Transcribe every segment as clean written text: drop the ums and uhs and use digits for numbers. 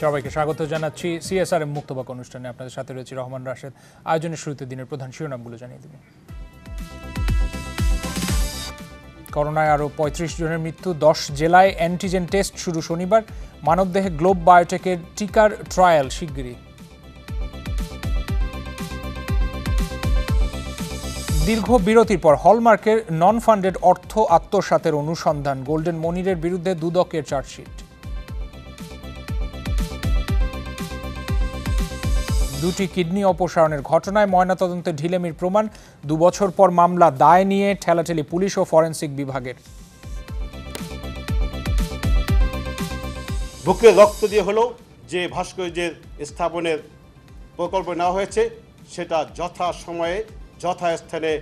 সবাইকে স্বাগত জানাচ্ছি সিএসআরএম মুক্তবাক অনুষ্ঠানে। আপনাদের সাথে রয়েছে রহমান রাশেদ। আয়োজনের শুরুতে দিনের প্রধান শিরোনামগুলো জানিয়ে দেব। করোনায় আরও ৩৫ জনের মৃত্যু, ১০ জেলায় অ্যান্টিজেন টেস্ট শুরু শনিবার। মানবদেহে গ্লোব বায়োটেকের টিকার ট্রায়াল শিগগিরই। দীর্ঘ বিরতির পর হলমার্কের নন ফান্ডেড অর্থ আত্মসাতের অনুসন্ধান, গোল্ডেন মনিরের বিরুদ্ধে দুদকের চার্জশিট। দুটি কিডনি অপসারণের ঘটনায় ময়নাতদন্তে ঢিলেমির প্রমাণ, ২ বছর পর মামলা দায় নিয়ে ঠেলাঠেলি পুলিশ ও ফরেনসিক বিভাগের। বুকে রক্ত দিয়ে হলো যে ভাস্কর্যের স্থাপনের প্রকল্প নেওয়া হয়েছে সেটা যথাসময়ে যথাস্থানে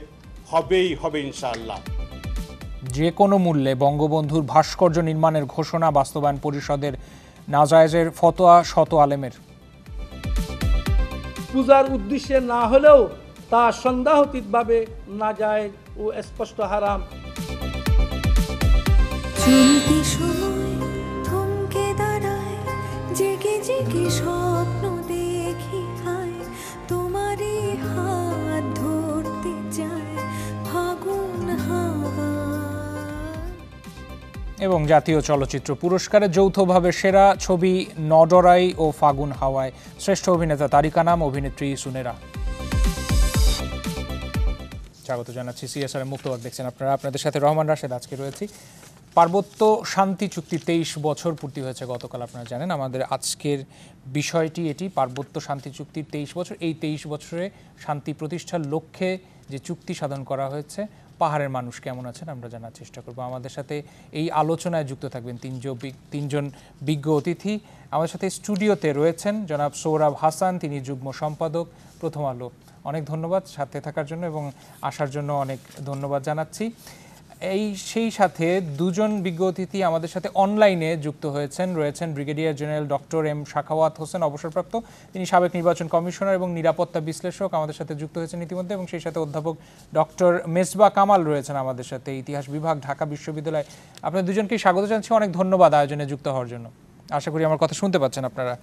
হবেই হবে ইনশাআল্লাহ। যে কোনো মূল্যে বঙ্গবন্ধুর ভাস্কর্য নির্মাণের ঘোষণা বাস্তবায়ন পরিষদের নাজায়েজের ফতোয়া শত আলেমের। পূজার উদ্দেশ্যে না হলেও তা সন্দেহাতীতভাবে নাজায়েজ ও স্পষ্ট হারাম। চলতি সময় থমকে দাঁড়ায়, জেগে জেগে স্বপ্ন দেখি হায়, তোমারই হাত ধরতে চায় ফাগুন হাওয়া। এবং জাতীয় চলচ্চিত্র পুরস্কারে যৌথভাবে সেরা ছবি নডরাই ও ফাগুন হাওয়ায়। শ্রেষ্ঠ অভিনেতা তারিক আনাম, অভিনেত্রী সুনেরা। স্বাগত জানাচ্ছি সিএসআরএম মুক্তবাক। দেখছেন আপনারা, আপনাদের সাথে রহমান রাশেদ। আজকে রয়েছি। পার্বত্য শান্তি চুক্তি ২৩ বছর পূর্তি হয়েছে গতকাল, আপনারা জানেন। আমাদের আজকের বিষয়টি এটি, পার্বত্য শান্তি চুক্তির ২৩ বছর। এই ২৩ বছরে শান্তি প্রতিষ্ঠার লক্ষ্যে যে চুক্তি সাধন করা হয়েছে, পাহাড়ের মানুষ কেমন আছেন আমরা জানার চেষ্টা করব। আমাদের সাথে এই আলোচনায় যুক্ত থাকবেন তিনজন বিজ্ঞ অতিথি। আমাদের সাথে স্টুডিওতে রয়েছেন জনাব সৌরভ হাসান, তিনি যুগ্ম সম্পাদক প্রথম আলো। অনেক ধন্যবাদ সাথে থাকার জন্য এবং আসার জন্য অনেক ধন্যবাদ জানাচ্ছি। সেই সাথে দুজন বিজ্ঞ অতিথি আমাদের সাথে অনলাইনে যুক্ত রয়েছেন brigadier general doctor M Sakhawat Hossain, অবসরপ্রাপ্ত। তিনি সাবেক নির্বাচন কমিশনার এবং নিরাপত্তা বিশ্লেষক, আমাদের সাথে যুক্ত হয়েছেন ইতিমধ্যে। এবং সেই সাথে অধ্যাপক ডক্টর মেজবা কামাল রয়েছেন আমাদের সাথে, ইতিহাস বিভাগ, ঢাকা বিশ্ববিদ্যালয়। আপনাদের দুজনকেই স্বাগত জানাচ্ছি, অনেক ধন্যবাদ আয়োজনে যুক্ত হওয়ার জন্য। আশা করি আমার কথা শুনতে পাচ্ছেন আপনারা।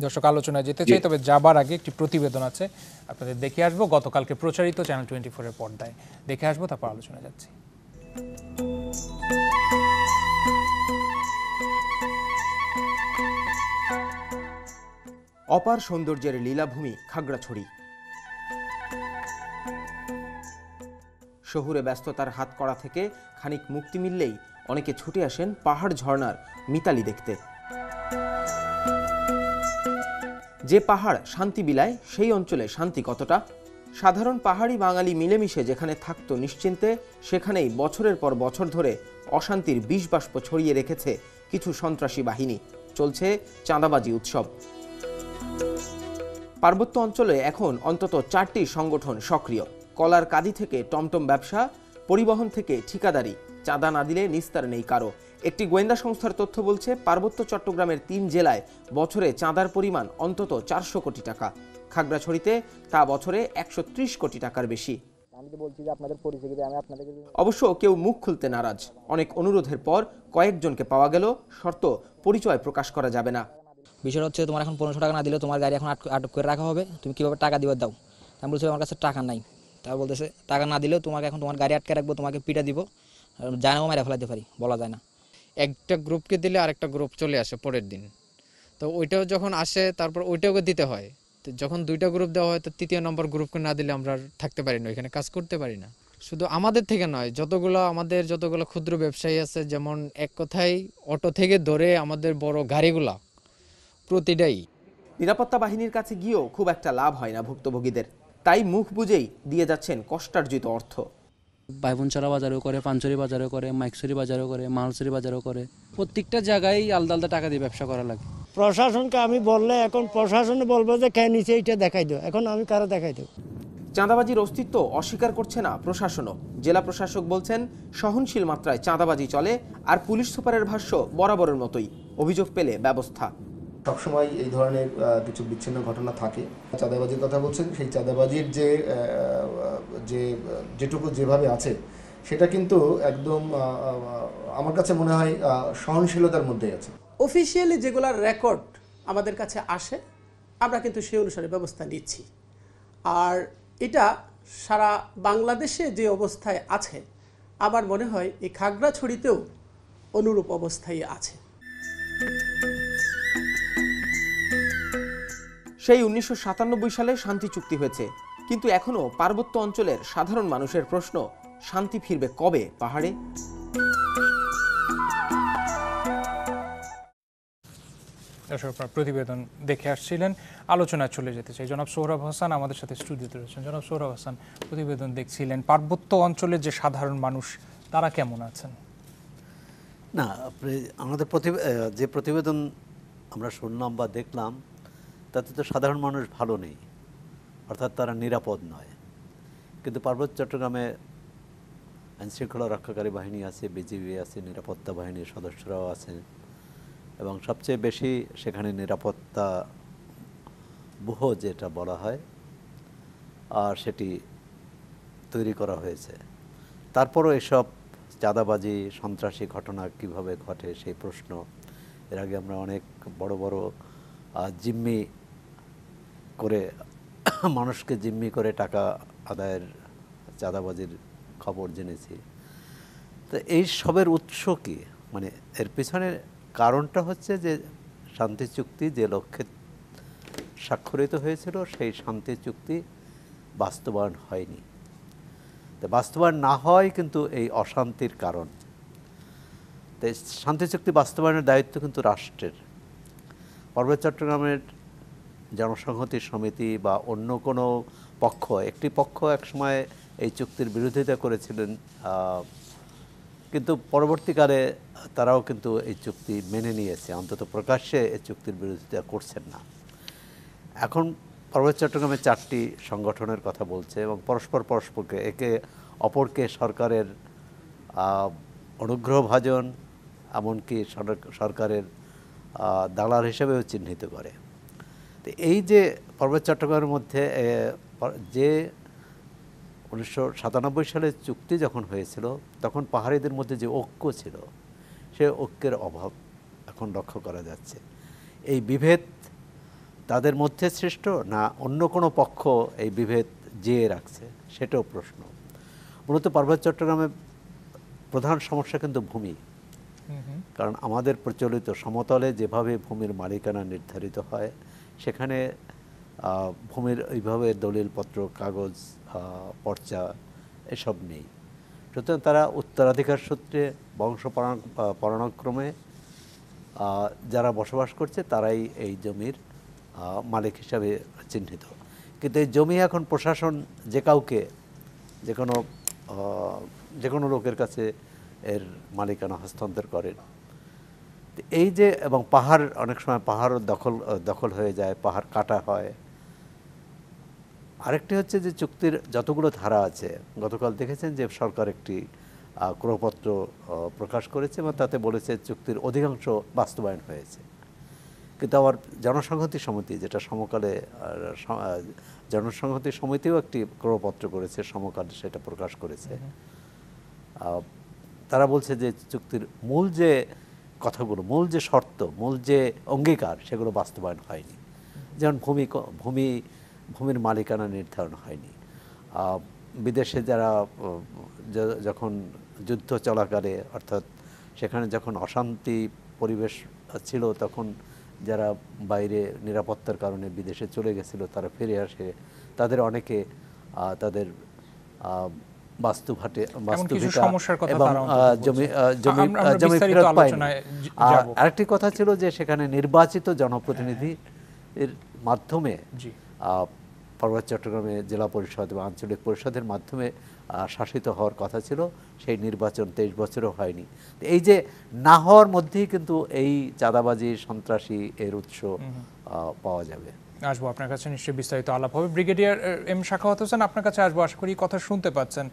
দর্শক, আলোচনায় যেতে চাই, তবে যাবার আগে একটি প্রতিবেদন আছে, আপনাদের দেখে আসবো। গতকালকে প্রচারিত চ্যানেল 24-এর পর্দায় দেখে আসবো, তারপর আলোচনায় যাচ্ছি। অপার সৌন্দর্যের লীলাভূমি খাগড়াছড়ি। শহুরে ব্যস্ততার হাতকড়া থেকে খানিক মুক্তি মিললেই অনেকে ছুটে আসেন পাহাড় ঝর্ণার মিতালি দেখতে। যে পাহাড় শান্তি বিলায়, সেই অঞ্চলে শান্তি কতটা? সাধারণ পাহাড়ি বাঙালি মিলেমিশে যেখানে থাকতো নিশ্চিন্তে, সেখানেই বছরের পর বছর ধরে অশান্তির বিষবাষ্প ছড়িয়ে রেখেছে কিছু সন্ত্রাসী বাহিনী। চলছে চাঁদাবাজি উৎসব। পার্বত্য অঞ্চলে এখন অন্তত ৪টি সংগঠন সক্রিয়। কলার কাঁদি থেকে টমটম ব্যবসা, পরিবহন থেকে ঠিকাদারি, চাঁদা না দিলে নিস্তার নেই কারো। একটি গোয়েন্দা সংস্থার তথ্য বলছে, পার্বত্য চট্টগ্রামের ৩ জেলায় বছরে চাঁদার পরিমাণ অন্তত ৪০০ কোটি টাকা। খাগড়াছড়িতে তা বছরে ১৩০ কোটি টাকার বেশি। অবশ্য কেউ মুখ খুলতে নারাজ। অনেক অনুরোধের পর কয়েকজনকে পাওয়া গেল, শর্ত পরিচয় প্রকাশ করা যাবে না। বিষয় হচ্ছে, তোমার এখন ১৫০০ টাকা না দিলে তোমার গাড়ি এখন আটক করে রাখা হবে, তুমি কিভাবে টাকা দিবে দাও। আমি বলছি আমার কাছে টাকা নাই। তারা বলতেছে টাকা না দিলেও তোমাকে এখন তোমার গাড়ি আটকে রাখবো, তোমাকে পিটা দিব, জানাও মেরে ফেলাতে পারি, বলা যায় না। একটা গ্রুপকে দিলে আরেকটা গ্রুপ চলে আসে পরের দিন, তো ওইটাও যখন আসে তারপর ওইটাকে দিতে হয়। তো যখন 2টা গ্রুপ দেওয়া হয়, তো 3য় নম্বর গ্রুপকে না দিলে আমরা থাকতে পারি না, এখানে কাজ করতে পারি না। শুধু আমাদের থেকে নয়, আমাদের যতগুলো ক্ষুদ্র ব্যবসায়ী আছে, যেমন এক কথায় অটো থেকে ধরে আমাদের বড় গাড়িগুলা প্রতিটাই। নিরাপত্তা বাহিনীর কাছে গিয়েও খুব একটা লাভ হয় না ভুক্তভোগীদের, তাই মুখ বুঝেই দিয়ে যাচ্ছেন কষ্টার্জিত অর্থ। বাইবনচারা বাজারও করে, পাঞ্চরি বাজারও করে, মাইকসরি বাজারও করে, মালসরি বাজারও করে। প্রত্যেকটা জায়গায় আলাদা আলাদা টাকা দিয়ে ব্যবসা করা লাগে। প্রশাসনকে আমি বললে এখন প্রশাসনে বলবো যে কে নিচে এইটা দেখাই দাও, এখন আমি কারো দেখাই দেব। চাঁদাবাজির অস্তিত্ব অস্বীকার করছে না প্রশাসনও। জেলা প্রশাসক বলছেন, সহনশীল মাত্রায় চাঁদাবাজি চলে, আর পুলিশ সুপারের ভাষ্য বরাবরের মতোই, অভিযোগ পেলে ব্যবস্থা। সবসময় এই ধরনের কিছু বিচ্ছিন্ন ঘটনা থাকে। চাঁদাবাজির কথা বলছেন, সেই চাঁদাবাজির যেটুকু যেভাবে আছে সেটা কিন্তু একদম আমার কাছে মনে হয় সহনশীলতার মধ্যে আছে। অফিসিয়ালি যেগুলোর রেকর্ড আমাদের কাছে আসে আমরা কিন্তু সেই অনুসারে ব্যবস্থা নিচ্ছি। আর এটা সারা বাংলাদেশে যে অবস্থায় আছে আমার মনে হয় এই খাগড়াছড়িতেও অনুরূপ অবস্থায় আছে। সেই 1997 সালে শান্তি চুক্তি হয়েছে, কিন্তু এখনো পার্বত্য অঞ্চলের সাধারণ মানুষের প্রশ্ন, শান্তি ফিরবে কবে পাহাড়ে? দর্শক, প্রতিবেদন দেখে আসছিলেন, আলোচনায় চলে যেতে চাই। জনাব সোহরাব হাসান আমাদের সাথে স্টুডিওতে রয়েছেন। জনাব সোহরাব হাসান, প্রতিবেদন দেখছিলেন, পার্বত্য অঞ্চলের যে সাধারণ মানুষ তারা কেমন আছেন? না, আমাদের যে প্রতিবেদন আমরা শুনলাম বা দেখলাম তাতে তো সাধারণ মানুষ ভালো নেই, অর্থাৎ তারা নিরাপদ নয়। কিন্তু পার্বত্য চট্টগ্রামে আইনশৃঙ্খলা রক্ষাকারী বাহিনী আছে, বিজিবি আছে, নিরাপত্তা বাহিনীর সদস্যরাও আছেন এবং সবচেয়ে বেশি সেখানে নিরাপত্তা ব্যুহ যেটা বলা হয় আর সেটি তৈরি করা হয়েছে। তারপরও এসব চাঁদাবাজি, সন্ত্রাসী ঘটনা কিভাবে ঘটে সেই প্রশ্ন, এর আগে আমরা অনেক বড় বড় জিম্মি করে মানুষকে জিম্মি করে টাকা আদায়ের চাঁদাবাজির খবর জেনেছি। তো এই সবের উৎস কি, মানে এর পিছনে কারণটা হচ্ছে যে শান্তি চুক্তি যে লক্ষ্যে স্বাক্ষরিত হয়েছিল সেই শান্তি চুক্তি বাস্তবায়ন হয়নি। তো বাস্তবায়ন না হয় কিন্তু এই অশান্তির কারণ। তো শান্তি চুক্তি বাস্তবায়নের দায়িত্ব কিন্তু রাষ্ট্রের। পার্বত্য চট্টগ্রামের জনসংহতি সমিতি বা অন্য কোনো পক্ষ, একটি পক্ষ একসময় এই চুক্তির বিরোধিতা করেছিলেন, কিন্তু পরবর্তীকালে তারাও কিন্তু এই চুক্তি মেনে নিয়েছে, অন্তত প্রকাশ্যে এই চুক্তির বিরোধিতা করছেন না। এখন পার্বত্য চট্টগ্রামে 4টি সংগঠনের কথা বলছে এবং পরস্পরকে একে অপরকে সরকারের অনুগ্রহভাজন, এমনকি সরকারের দালাল হিসেবেও চিহ্নিত করে। তো এই যে পার্বত্য চট্টগ্রামের মধ্যে যে 1997 সালে চুক্তি যখন হয়েছিল তখন পাহাড়িদের মধ্যে যে ঐক্য ছিল সে ঐক্যের অভাব এখন লক্ষ্য করা যাচ্ছে। এই বিভেদ তাদের মধ্যে সৃষ্ট না অন্য কোনো পক্ষ এই বিভেদ জিয়ে রাখছে সেটাও প্রশ্ন। মূলত পার্বত্য চট্টগ্রামের প্রধান সমস্যা কিন্তু ভূমি, কারণ আমাদের প্রচলিত সমতলে যেভাবে ভূমির মালিকানা নির্ধারিত হয় সেখানে ভূমির ওইভাবে দলিলপত্র, কাগজ, পর্চা এসব নেই। সুতরাং তারা উত্তরাধিকার সূত্রে বংশ পরাণক্রমে যারা বসবাস করছে তারাই এই জমির মালিক হিসাবে চিহ্নিত। কিন্তু এই জমি এখন প্রশাসন যে কোনো লোকের কাছে এর মালিকানা হস্তান্তর করেন। এই যে এবং পাহাড় অনেক সময় পাহাড়ও দখল হয়ে যায়, পাহাড় কাটা হয়। আরেকটি হচ্ছে যে চুক্তির যতগুলো ধারা আছে, গতকাল দেখেছেন যে সরকার একটি ক্রয়পত্র প্রকাশ করেছে এবং তাতে বলেছে চুক্তির অধিকাংশ বাস্তবায়ন হয়েছে। কিন্তু আবার জনসংহতি সমিতি, যেটা সমকালে জনসংহতি সমিতিও একটি ক্রয়পত্র করেছে, সমকালে সেটা প্রকাশ করেছে। তারা বলছে যে চুক্তির মূল যে কথাগুলো, মূল যে শর্ত, মূল যে অঙ্গীকার সেগুলো বাস্তবায়ন হয়নি। যেমন ভূমির মালিকানা নির্ধারণ হয়নি। বিদেশে যারা যখন যুদ্ধ চলাকালে, অর্থাৎ সেখানে যখন অশান্তি পরিবেশ ছিল তখন যারা বাইরে নিরাপত্তার কারণে বিদেশে চলে গেছিল তারা ফিরে আসে, তাদের অনেকে তাদের বাস্তুভিটা এবং জমি ফেরত পায়নি। আরেকটি কথা ছিল যে সেখানে নির্বাচিত জনপ্রতিনিধির মাধ্যমে পার্বত্য চট্টগ্রামে জেলা পরিষদ এবং আঞ্চলিক পরিষদের মাধ্যমে শাসিত হওয়ার কথা ছিল, সেই নির্বাচন 23 বছরও হয়নি। এই যে না হওয়ার মধ্যেই কিন্তু এই চাঁদাবাজি, সন্ত্রাসী এর উৎস পাওয়া যাবে। আসবো আপনার কাছে, নিশ্চয়ই বিস্তারিত আলাপ হবে। ব্রিগেডিয়ার এম সাখাওয়াত হোসেন, আপনার কাছে আসবো, আশা করি কথা শুনতে পাচ্ছেন।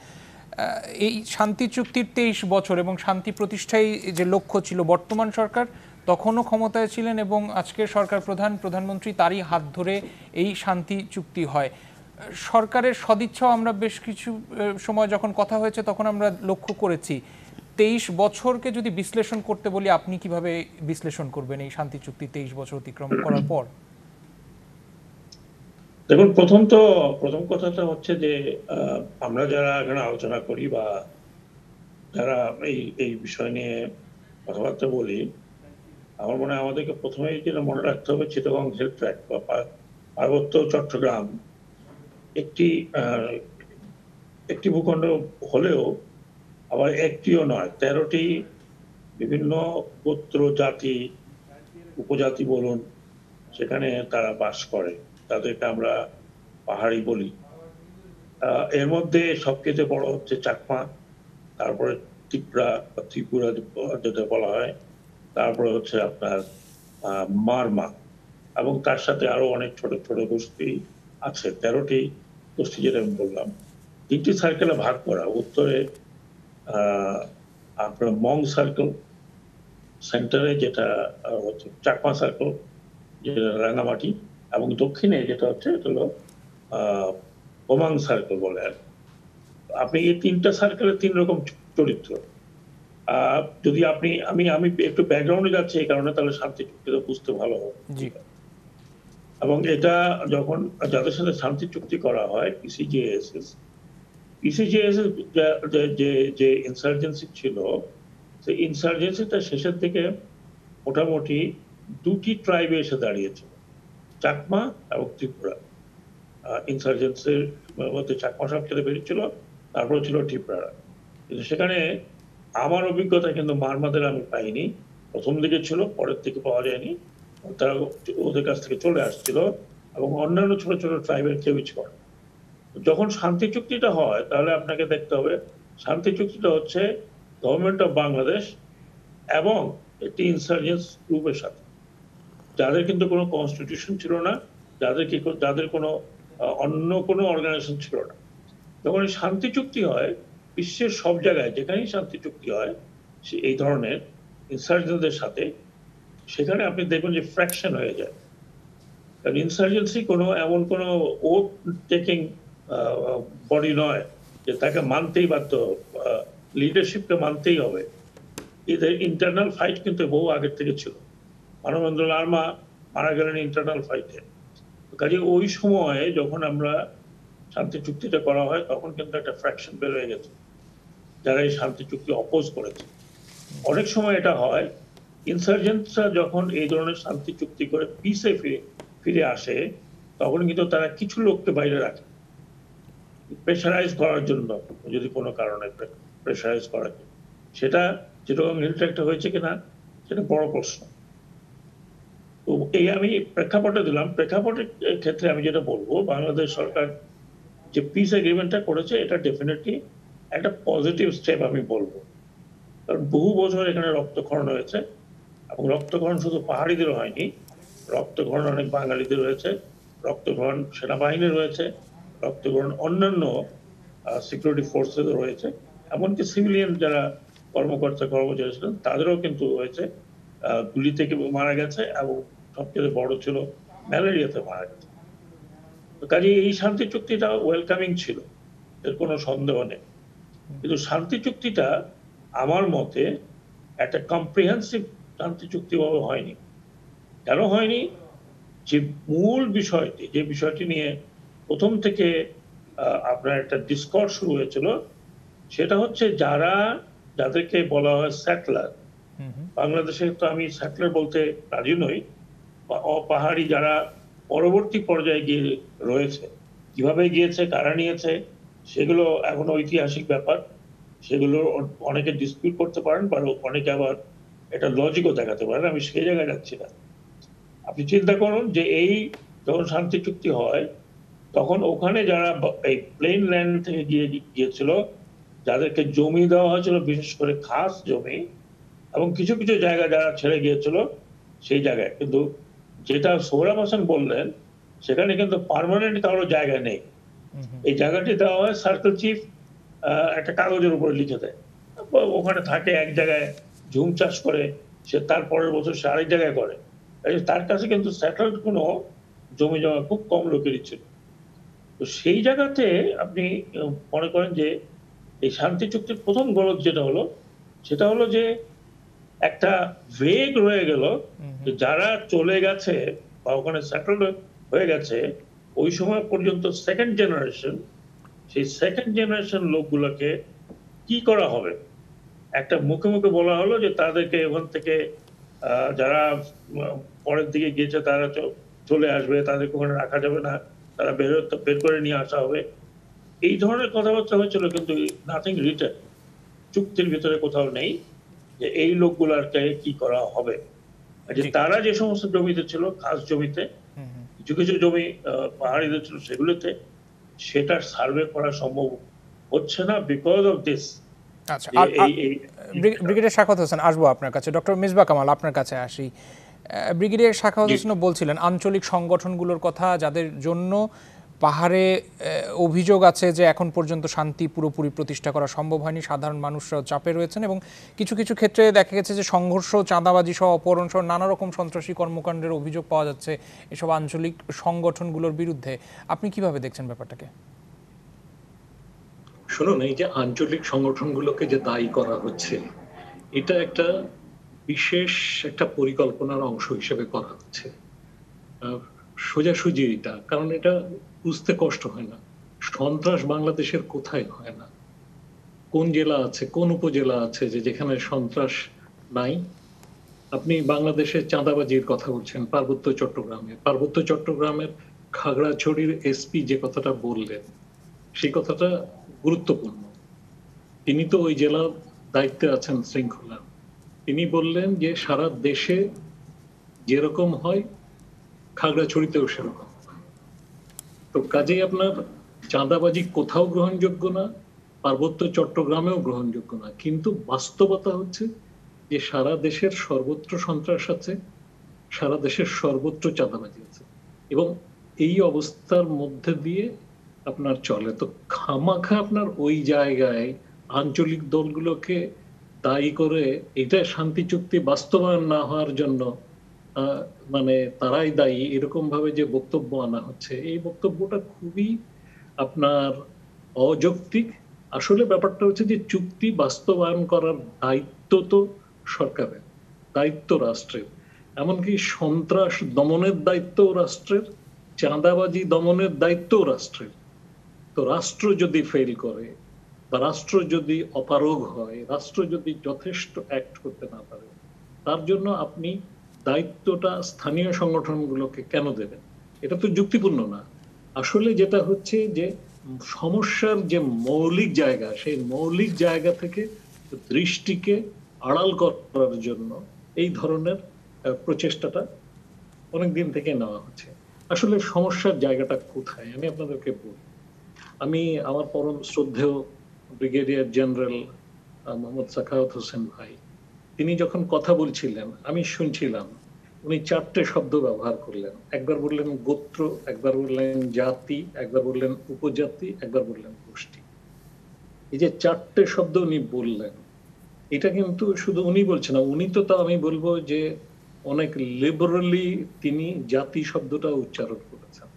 এই শান্তি চুক্তির 23 বছর এবং শান্তি প্রতিষ্ঠায় যে লক্ষ্য ছিল, বর্তমান সরকার তখনও ক্ষমতায় ছিলেন এবং আজকের সরকার প্রধানমন্ত্রী তারই হাত ধরে এই শান্তি চুক্তি হয়। সরকারের সদিচ্ছাও আমরা বেশ কিছু সময় যখন কথা হয়েছে তখন আমরা লক্ষ্য করেছি। 23 বছরকে যদি বিশ্লেষণ করতে বলি, আপনি কিভাবে বিশ্লেষণ করবেন এই শান্তি চুক্তি 23 বছর অতিক্রম করার পর? দেখুন, প্রথম কথাটা হচ্ছে যে আমরা যারা এখানে আলোচনা করি বা যারা এই বিষয় নিয়ে কথাবার্তা বলি, আমার মনে হয় আমাদেরকে প্রথমেই যেটা মনে রাখতে হবে, চিটাগং হিল ট্র্যাক্ট বা পার্বত্য চট্টগ্রাম একটি ভূখণ্ড হলেও আবার একটিও নয়, 13টি বিভিন্ন গোত্র, জাতি, উপজাতি বলুন, সেখানে তারা বাস করে। তাদেরকে আমরা পাহাড়ি বলি। এর মধ্যে সবচেয়ে বড় হচ্ছে চাকমা, তারপরে ত্রিপুরা যেটা বলা হয়, তারপরে হচ্ছে আপনার মারমা, এবং তার সাথে আরো অনেক ছোট ছোট গোষ্ঠী আছে। 13টি গোষ্ঠী যেটা আমি বললাম, 3টি সার্কেলে ভাগ করা। উত্তরে আপনার মং সার্কেল, সেন্টারে যেটা হচ্ছে চাকমা সার্কেল, যেটা রাঙ্গামাটি, এবং দক্ষিণে যেটা হচ্ছে এটা হলো ওমাং সার্কেল বলে। আর আপনি এই 3টা সার্কেলের 3 রকম চরিত্র। যদি আমি একটু ব্যাকগ্রাউন্ডে যাচ্ছি এই কারণে, তাহলে শান্তি চুক্তিটা বুঝতে ভালো হবে। এবং এটা যখন যাদের সাথে শান্তি চুক্তি করা হয়, পিসিজেএসএস যে ইনসার্জেন্সি ছিল, সেই ইনসার্জেন্সিটা শেষের দিকে মোটামুটি 2টি ট্রাইবে এসে দাঁড়িয়েছিল, চাকমা এবং ত্রিপুরা। ইনসার্জেন্সির মধ্যে চাকমা সবচেয়ে বেশি ছিল, তারপরে ছিল ত্রিপুরা। কিন্তু সেখানে আমার অভিজ্ঞতা কিন্তু মারমাদের আমি পাইনি। প্রথম দিকে ছিল, পরের দিকে পাওয়া যায়নি। তারা ওদের কাছ থেকে চলে আসছিল, এবং অন্যান্য ছোট ছোট ট্রাইবের কেউই ছিল না। যখন শান্তি চুক্তিটা হয়, তাহলে আপনাকে দেখতে হবে শান্তি চুক্তিটা হচ্ছে গভর্নমেন্ট অফ বাংলাদেশ এবং একটি ইনসার্জেন্স গ্রুপের সাথে, যাদের কিন্তু কোনো কনস্টিটিউশন ছিল না, যাদের কোনো অন্য কোনো অর্গানাইজেশন ছিল না। যখন এই শান্তি চুক্তি হয়, বিশ্বের সব জায়গায় যেখানেই শান্তি চুক্তি হয় এই ধরনের ইনসার্জেন্সদের সাথে, সেখানে আপনি দেখবেন যে ফ্র্যাকশন হয়ে যায়। কারণ ইনসার্জেন্সি এমন কোনো ওথ টেকিং বডি নয় যে তাকে মানতেই বাধ্য, লিডারশিপকে মানতেই হবে। এদের ইন্টারনাল ফাইট কিন্তু বহু আগের থেকে ছিল। মানবেন্দ্র লারমা মারা গেলেন ইন্টারনাল ফাইটে। কাজে ওই সময়ে যখন আমরা শান্তি চুক্তিটা করা হয়, তখন কিন্তু একটা ফ্র্যাকশন বের হয়ে গেছে যারা এই শান্তি চুক্তি অপোজ করেছে। অনেক সময় এটা হয়, ইনসার্জেন্টরা যখন এই ধরনের শান্তি চুক্তি করে পিসে ফিরে আসে, তখন কিন্তু তারা কিছু লোককে বাইরে রাখে প্রেশারাইজ করার জন্য, যদি কোনো কারণে প্রেশারাইজ করার জন্য। সেটা চিটাগং হিল ট্র্যাক্টে হয়েছে কিনা সেটা বড় প্রশ্ন। তো এই আমি প্রেক্ষাপটে দিলাম। প্রেক্ষাপটের ক্ষেত্রে আমি যেটা বলবো, বাংলাদেশ সরকার যে পিস এগ্রিমেন্টটা করেছে, এটা ডেফিনেটলি একটা পজিটিভ স্টেপ আমি বলবো। কারণ বহু বছর এখানে রক্তক্ষরণ হয়েছে, এবং রক্তক্ষরণ শুধু পাহাড়িদের হয়নি, রক্তক্ষরণ অনেক বাঙালিদের হয়েছে, রক্তক্ষরণ সেনাবাহিনীর রয়েছে, রক্তক্ষরণ অন্যান্য সিকিউরিটি ফোর্সেসও রয়েছে, এমনকি সিভিলিয়ান যারা কর্মচারী ছিলেন তাদেরও কিন্তু হয়েছে, গুলি থেকে মারা গেছে, এবং সবচেয়ে বড় ছিল ম্যালেরিয়াতে মারা গেছে। কাজে এই শান্তি চুক্তিটা ওয়েলকামিং ছিল, এর কোনো সন্দেহ নেই। কিন্তু শান্তি চুক্তিটা আমার মতে একটা কম্প্রিহেন্সিভ শান্তি চুক্তিভাবে হয়নি। কেন হয়নি? যে মূল বিষয়টি, যে বিষয়টি নিয়ে প্রথম থেকে আপনার একটা ডিসকর্স শুরু হয়েছিল, সেটা হচ্ছে যাদেরকে বলা হয় স্যাটলার। বাংলাদেশে তো আমি স্যাটলার বলতে রাজি নই। পাহাড়ি যারা পরবর্তী পর্যায়ে গিয়ে রয়েছে, কিভাবে গিয়েছে, কারা নিয়েছে, সেগুলো এখন ঐতিহাসিক ব্যাপার। সেগুলো অনেকে ডিসপিউট করতে পারেন, বা অনেকে আবার এটা লজিকও দেখাতে পারেন। আমি সেই জায়গায় যাচ্ছি না। আপনি চিন্তা করুন যে এই যখন শান্তি চুক্তি হয়, তখন ওখানে যারা এই প্লেন ল্যান্ড থেকে গিয়েছিল, যাদেরকে জমি দেওয়া হয়েছিল, বিশেষ করে খাস জমি, এবং কিছু কিছু জায়গা যারা ছেড়ে গিয়েছিল সেই জায়গায়, কিন্তু যেটা সোহরাব হোসেন বললেন, সেখানে কিন্তু পার্মানেন্ট কারো জায়গা নেই। এই জায়গাটি দেওয়া হয় সার্কেল চিফ একটা কাগজের উপরে লিখে দেয়, ওখানে থাকে এক জায়গায়, ঝুম চাষ করে, সে তার পরের বছর সে আরেক জায়গায় করে। তার কাছে কিন্তু সেটেলড কোনো জমি জমা খুব কম লোকেরই ছিল। তো সেই জায়গাতে আপনি মনে করেন যে এই শান্তি চুক্তির প্রথম গলদ যেটা হলো, সেটা হলো যে একটা ভেগ রয়ে গেল যে যারা চলে গেছে বা ওখানে সেটেল হয়ে গেছে ওই সময় পর্যন্ত সেকেন্ড জেনারেশন, সেই সেকেন্ড জেনারেশন লোকগুলোকে কি করা হবে? একটা মুখে মুখে বলা হলো যে তাদেরকে ওখান থেকে যারা পরের দিকে গিয়েছে তারা চলে আসবে, তাদেরকে ওখানে রাখা যাবে না, তারা বের করে নিয়ে আসা হবে। এই ধরনের কথাবার্তা হয়েছিল, কিন্তু নাথিং রিটেন, চুক্তির ভিতরে কোথাও নেই যে এই লোকগুলারকে কি করা হবে। যে তারা যে সমস্ত জমিতে ছিল, খাস জমিতে, কিছু কিছু জমি পাহাড়িদের ছিল, সেগুলোতে সেটার সার্ভে করা সম্ভব হচ্ছে না বিকজ অফ দিস। আচ্ছা, ব্রিগেডিয়ার সাখাওয়াত হোসেন, আসবো আপনার কাছে। ডক্টর মিসবাহ কামাল, আপনার কাছে আসি। ব্রিগেডিয়ার সাখাওয়াত হোসেন বলছিলেন আঞ্চলিক সংগঠনগুলোর কথা, যাদের জন্য পাহাড়ে অভিযোগ আছে যে এখন পর্যন্ত শান্তি পুরোপুরি প্রতিষ্ঠা করা সম্ভব হয়নি, সাধারণ মানুষরাও চাপে রয়েছেন এবং কিছু কিছু ক্ষেত্রে দেখা গেছে যে সংঘর্ষ, চাঁদাবাজি সহ অপহরণ সহ নানা রকম সন্ত্রাসী কর্মকাণ্ডের অভিযোগ পাওয়া যাচ্ছে এসব আঞ্চলিক সংগঠনগুলোর বিরুদ্ধে। আপনি কিভাবে দেখছেন ব্যাপারটাকে? শুনুন, এই যে আঞ্চলিক সংগঠনগুলোকে যে দায়ী করা হচ্ছে, এটা একটা বিশেষ একটা পরিকল্পনার অংশ হিসেবে করা হচ্ছে। সোজাসুজি এটা, কারণ এটা বুঝতে কষ্ট হয় না। সন্ত্রাস বাংলাদেশের কোথায় হয় না? কোন জেলা আছে, কোন উপজেলা আছে যে যেখানে সন্ত্রাস নাই? আপনি বাংলাদেশের চাঁদাবাজির কথা বলছেন, পার্বত্য চট্টগ্রামের খাগড়াছড়ির এসপি যে কথাটা বললেন, সেই কথাটা গুরুত্বপূর্ণ। তিনি তো ওই জেলার দায়িত্বে আছেন শৃঙ্খলা। তিনি বললেন যে সারা দেশে যেরকম হয় খাগড়াছড়িতেও সেরকম। তো কাজেই আপনার চাঁদাবাজি কোথাও গ্রহণযোগ্য না, পার্বত্য চট্টগ্রামেও গ্রহণযোগ্য না। কিন্তু বাস্তবতা হচ্ছে যে সারা দেশের সর্বত্র সন্ত্রাস আছে, সারা দেশের সর্বত্র চাঁদাবাজি আছে, এবং এই অবস্থার মধ্যে দিয়ে আপনার চলে। তো খামাখা আপনার ওই জায়গায় আঞ্চলিক দলগুলোকে দায়ী করে এটা শান্তি চুক্তি বাস্তবায়ন না হওয়ার জন্য মানে তারাই দায়ী, এরকম ভাবে যে বক্তব্য আনা হচ্ছে, এই বক্তব্যটা খুবই আপনার অযৌক্তিক। আসলে ব্যাপারটা হচ্ছে যে চুক্তি বাস্তবায়ন করার দায়িত্ব তো সরকারের, দায়িত্ব রাষ্ট্রের, এমনকি সন্ত্রাস দমনের দায়িত্ব রাষ্ট্রের, চাঁদাবাজি দমনের দায়িত্ব রাষ্ট্রের। তো রাষ্ট্র যদি ফেল করে বা রাষ্ট্র যদি অপারগ হয়, রাষ্ট্র যদি যথেষ্ট অ্যাক্ট করতে না পারে, তার জন্য আপনি দায়িত্বটা স্থানীয় সংগঠনগুলোকে কেন দেবেন? এটা তো যুক্তিপূর্ণ না। আসলে যেটা হচ্ছে যে সমস্যার যে মৌলিক জায়গা, সেই মৌলিক জায়গা থেকে দৃষ্টিকে আড়াল করার জন্য এই ধরনের প্রচেষ্টাটা অনেকদিন থেকে নেওয়া হচ্ছে। আসলে সমস্যার জায়গাটা কোথায় আমি আপনাদেরকে বলি। আমি আমার পরম শ্রদ্ধেয় ব্রিগেডিয়ার জেনারেল মোহাম্মদ সাখাওয়াত হোসেন ভাই, তিনি যখন কথা বলছিলেন আমি শুনছিলাম, উনি 4টে শব্দ ব্যবহার করলেন। একবার বললেন গোত্র, একবার বললেন জাতি, একবার বললেন উপজাতি, একবার বললেন গোষ্ঠী। এই যে 4টে শব্দ উনি বললেন, এটা কিন্তু শুধু উনি বলছেন না, উনি তো আমি বলবো যে অনেক লিবারালি তিনি জাতি শব্দটা উচ্চারণ করেছেন।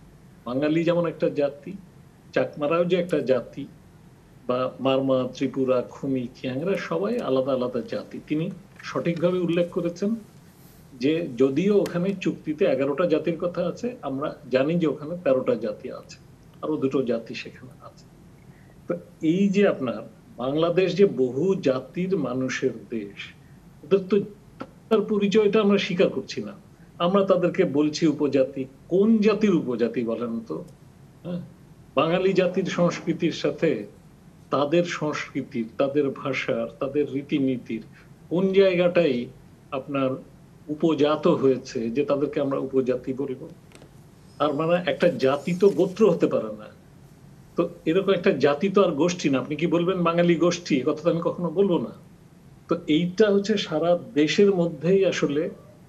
বাঙালি যেমন একটা জাতি, চাকমারাও যে একটা জাতি, বা মারমা, ত্রিপুরা, খুমি, খিয়াংরা সবাই আলাদা আলাদা জাতি। তিনি সঠিকভাবে উল্লেখ করেছেন যে যদিও ওখানে চুক্তিতে 11টা জাতির কথা আছে, আমরা জানি যে ওখানে 13টা জাতি আছে, আরো 2টো জাতি সেখানে আছে। তো এই যে আপনার বাংলাদেশ যে বহু জাতির মানুষের দেশ, ওদের তো তার পরিচয়টা আমরা স্বীকার করছি না। আমরা তাদেরকে বলছি উপজাতি। কোন জাতির উপজাতি বলেন তো? হ্যাঁ, বাঙালি জাতির সংস্কৃতির সাথে তাদের সংস্কৃতির, তাদের ভাষার, তাদের রীতিনীতির কোন জায়গাটাই আপনার উপজাত হয়েছে যে তাদেরকে আমরা উপজাতি বলবো? তার মানে একটা জাতি তো গোত্র হতে পারে না। তো এরকম একটা জাতি তো আর গোষ্ঠী না। আপনি কি বলবেন বাঙালি গোষ্ঠী? কথা তো আমি কখনো বলবো না। তো এইটা হচ্ছে সারা দেশের মধ্যেই আসলে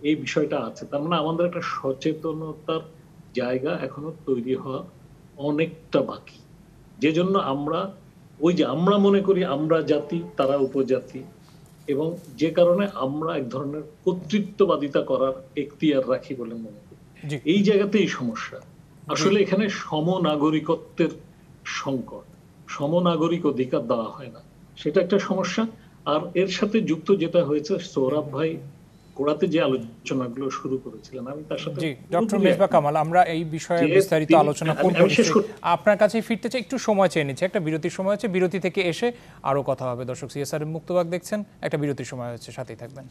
এই বিষয়টা আছে। তার মানে আমাদের একটা সচেতনতার জায়গা এখনো তৈরি হওয়া অনেকটা বাকি, যে জন্য আমরা ওই যে আমরা মনে করি আমরা জাতি, তারা উপজাতি, এবং যে কারণে আমরা এক ধরনের কর্তৃত্ববাদিতা করার এখতিয়ার রাখি বলে মনে করি। এই জায়গাতেই সমস্যা। আসলে এখানে সমনাগরিকত্বের সংকট, সমনাগরিক অধিকার দেওয়া হয় না, সেটা একটা সমস্যা। আর এর সাথে যুক্ত যেটা হয়েছে, সৌরভ ভাই গোড়াতে যে আলোচনাগুলো শুরু করেছিলেন, আমি তার সাথে জি ডক্টর মেজবা কামাল, আমরা এই বিষয়ে বিস্তারিত আলোচনা করব। আপনার কাছে ফিরতে চাই, একটু সময় চেয়ে নিচ্ছি, একটা বিরতির সময় হচ্ছে, বিরতি থেকে এসে আরো কথা হবে। দর্শক সিএসআর মুক্তবাক দেখছেন, একটা বিরতির সময় হচ্ছে, সাথেই থাকবেন।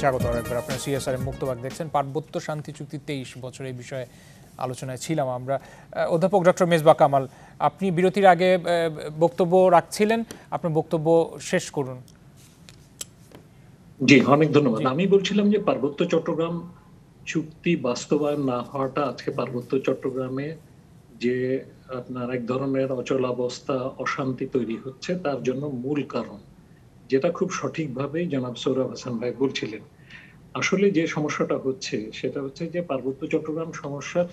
স্বাগত আরেকবার, আপনার সিএসআর মুক্তবাক দেখছেন। পার্বত্য শান্তি চুক্তি 23 বছর, এই বিষয়ে আলোচনায় ছিলাম আমরা। অধ্যাপক ডক্টর মেজবা কামাল, আপনি বিরতির আগে বক্তব্য রাখছিলেন, আপনার বক্তব্য শেষ করুন। জি, অনেক ধন্যবাদ। আমি বলছিলাম যে পার্বত্য চট্টগ্রাম চুক্তি বাস্তবায়ন না হওয়াটা আজকে পার্বত্য চট্টগ্রামে যে আপনার এক ধরনের অচলাবস্থা, অশান্তি তৈরি হচ্ছে, তার জন্য মূল কারণ, যেটা খুব সঠিকভাবে জনাব সৌরভ হাসান ভাই বলছিলেন। আসলে যে সমস্যাটা হচ্ছে সেটা হচ্ছে যে পার্বত্য চট্টগ্রাম সমস্যার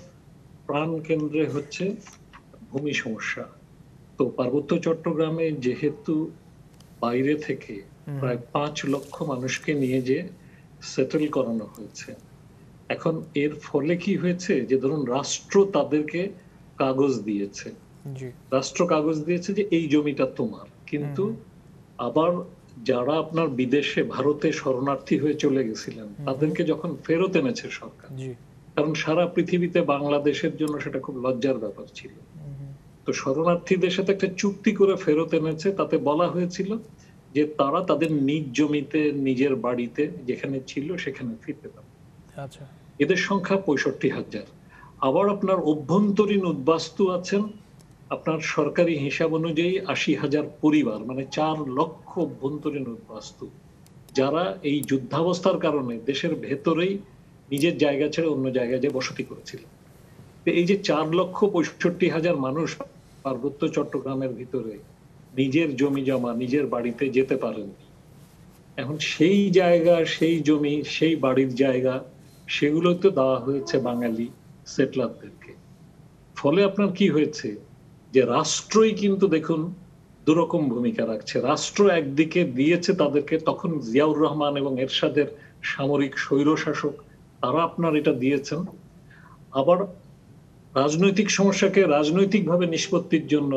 প্রাণ কেন্দ্রে হচ্ছে ভূমি সমস্যা। তো পার্বত্য চট্টগ্রামে যেহেতু বাইরে থেকে প্রায় 5 লক্ষ মানুষকে নিয়ে যে সেটেল করানো হয়েছে, এখন এর ফলে কি হয়েছে যে ধরুন রাষ্ট্র তাদেরকে কাগজ দিয়েছে, রাষ্ট্র কাগজ দিয়েছে যে এই জমিটা তোমার, কিন্তু আবার যারা আপনার বিদেশে ভারতে শরণার্থী হয়ে চলে গেছিলেন তাদেরকে যখন ফেরত এনেছে সরকার, কারণ সারা পৃথিবীতে বাংলাদেশের জন্য সেটা খুব লজ্জার ব্যাপার ছিল, তো শরণার্থীদের সাথে একটা চুক্তি করে ফেরত এনেছে। তাতে বলা হয়েছিল যে তারা তাদের নিজ জমিতে, নিজের বাড়িতে যেখানে ছিল সেখানে ফিরতে পারে। এদের সংখ্যা 65,000। আবার আপনার অভ্যন্তরীণ উদ্বাস্তু আছেন আপনার সরকারি হিসাব অনুযায়ী 80,000 পরিবার, মানে 4 লক্ষ অভ্যন্তরীণ উদ্বাস্তু, যারা এই যুদ্ধাবস্থার কারণে দেশের ভেতরেই নিজের জায়গা ছেড়ে অন্য জায়গায় যে বসতি করেছিল। এই যে 4,65,000 মানুষ পার্বত্য চট্টগ্রামের ভিতরে নিজের জমি জমা, নিজের বাড়িতে যেতে পারেন, এখন সেই জায়গা, সেই জমি, সেই বাড়ির জায়গা, সেগুলো তো দেওয়া হয়েছে বাঙালি সেটলারদেরকে। ফলে আপনার কি হয়েছে যে রাষ্ট্রই কিন্তু দেখুন দুরকম ভূমিকা রাখছে। রাষ্ট্র একদিকে দিয়েছে তাদেরকে, তখন জিয়াউর রহমান এবং এরশাদের সামরিক স্বৈরশাসক, তারা আপনার এটা দিয়েছেন। আবার রাজনৈতিক সমস্যাকে রাজনৈতিকভাবে নিষ্পত্তির জন্য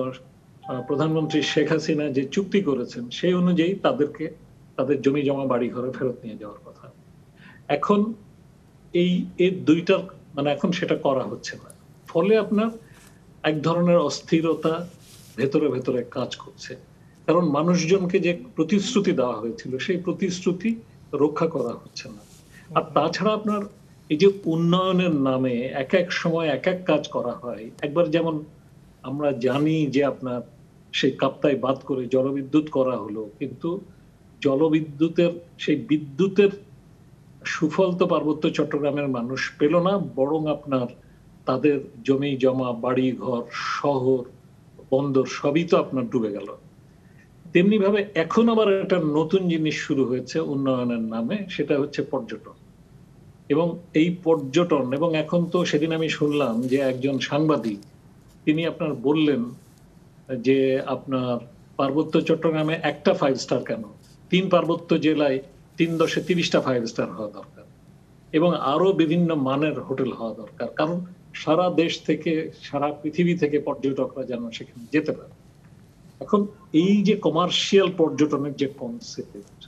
প্রধানমন্ত্রী শেখ হাসিনা যে চুক্তি করেছেন সেই অনুযায়ী তাদেরকে তাদের জমি জমা বাড়ি ঘরে ফেরত নিয়ে যাওয়ার কথা। এখন এর দুইটার মানে এখন সেটা করা হচ্ছে না, ফলে আপনার এক ধরনের অস্থিরতা ভেতরে ভেতরে কাজ করছে, কারণ মানুষজনকে যে প্রতিশ্রুতি দেওয়া হয়েছিল সেই প্রতিশ্রুতি রক্ষা করা হচ্ছে না। আর তাছাড়া আপনার এই যে উন্নয়নের নামে এক এক সময় এক এক কাজ করা হয়, একবার যেমন আমরা জানি যে আপনার সেই কাপ্তাই বাদ করে জলবিদ্যুৎ করা হলো, কিন্তু জলবিদ্যুতের সেই বিদ্যুতের সুফল তো পার্বত্য চট্টগ্রামের মানুষ পেল না, বরং আপনার তাদের জমি জমা, বাড়ি ঘর, শহর, বন্দর সবই তো আপনার ডুবে গেল। তেমনি ভাবে এখন আবার একটা নতুন জিনিস শুরু হয়েছে উন্নয়নের নামে, সেটা হচ্ছে পর্যটন। এবং এই পর্যটন, এবং এখন তো সেদিন আমি শুনলাম যে একজন সাংবাদিক তিনি আপনার বললেন যে আপনার পার্বত্য চট্টগ্রামে একটা 5 স্টার কেন, 3 পার্বত্য জেলায় 3-10-30টা 5 স্টার হওয়া দরকার, এবং আরো বিভিন্ন মানের হোটেল হওয়া দরকার, কারণ সারা দেশ থেকে, সারা পৃথিবী থেকে পর্যটকরা যেন সেখানে যেতে পারে। এখন এই যে কমার্শিয়াল পর্যটনের যে কনসেপ্ট,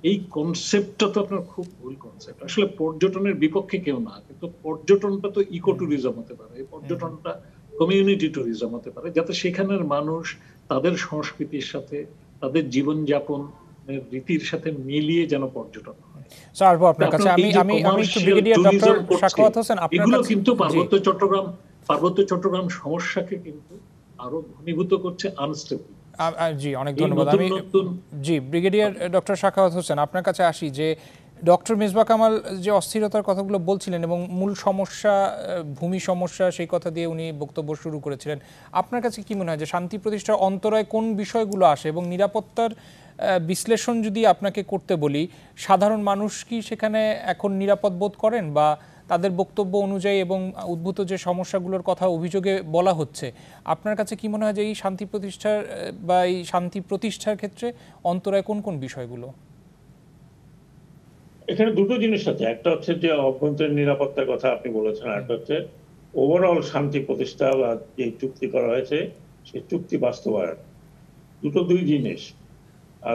এই কনসেপ্টটা তো আপনার খুব ভুল কনসেপ্ট। আসলে পর্যটনের বিপক্ষে কেউ না, কিন্তু পর্যটনটা তো ইকো ট্যুরিজম হতে পারে, এই পর্যটনটা কমিউনিটি ট্যুরিজম হতে পারে, যাতে সেখানের মানুষ তাদের সংস্কৃতির সাথে, তাদের জীবনযাপনের রীতির সাথে মিলিয়ে যেন পর্যটন হয়। স্যার, আপনার কাছে আমি একটু ব্রিগেডিয়ার ডক্টর সাখাওয়াত হোসেন, এগুলো কিন্তু পার্বত্য চট্টগ্রাম সমস্যাকে কিন্তু আরো ঘনীভূত করছে, আনস্টেবল। জি, অনেক ধন্যবাদ। আমি জি ব্রিগেডিয়ার ডক্টর সাখাওয়াত হোসেন, আপনার কাছে আসি যে ডক্টর মেজবা কামাল যে অস্থিরতার কথাগুলো বলছিলেন এবং মূল সমস্যা ভূমি সমস্যা, সেই কথা দিয়ে উনি বক্তব্য শুরু করেছিলেন। আপনার কাছে কি মনে হয় যে শান্তি প্রতিষ্ঠার অন্তরায় কোন বিষয়গুলো আসে, এবং নিরাপত্তার বিশ্লেষণ যদি আপনাকে করতে বলি, সাধারণ মানুষ কি সেখানে এখন নিরাপদ বোধ করেন, বা তাদের বক্তব্য অনুযায়ী এবং উদ্ভূত যে সমস্যাগুলোর কথা অভিযোগে বলা হচ্ছে, আপনার কাছে কি মনে হয় যে এই শান্তি প্রতিষ্ঠার বা এই শান্তি প্রতিষ্ঠার ক্ষেত্রে অন্তরায় কোন কোন বিষয়গুলো? এখানে দুটো জিনিস আছে, একটা হচ্ছে যে অভ্যন্তরীণ নিরাপত্তার কথা আপনি বলেছেন, আর একটা হচ্ছে ওভারঅল শান্তি প্রতিষ্ঠা বা যে চুক্তি করা হয়েছে সে চুক্তি বাস্তবায়ন, দুই জিনিস।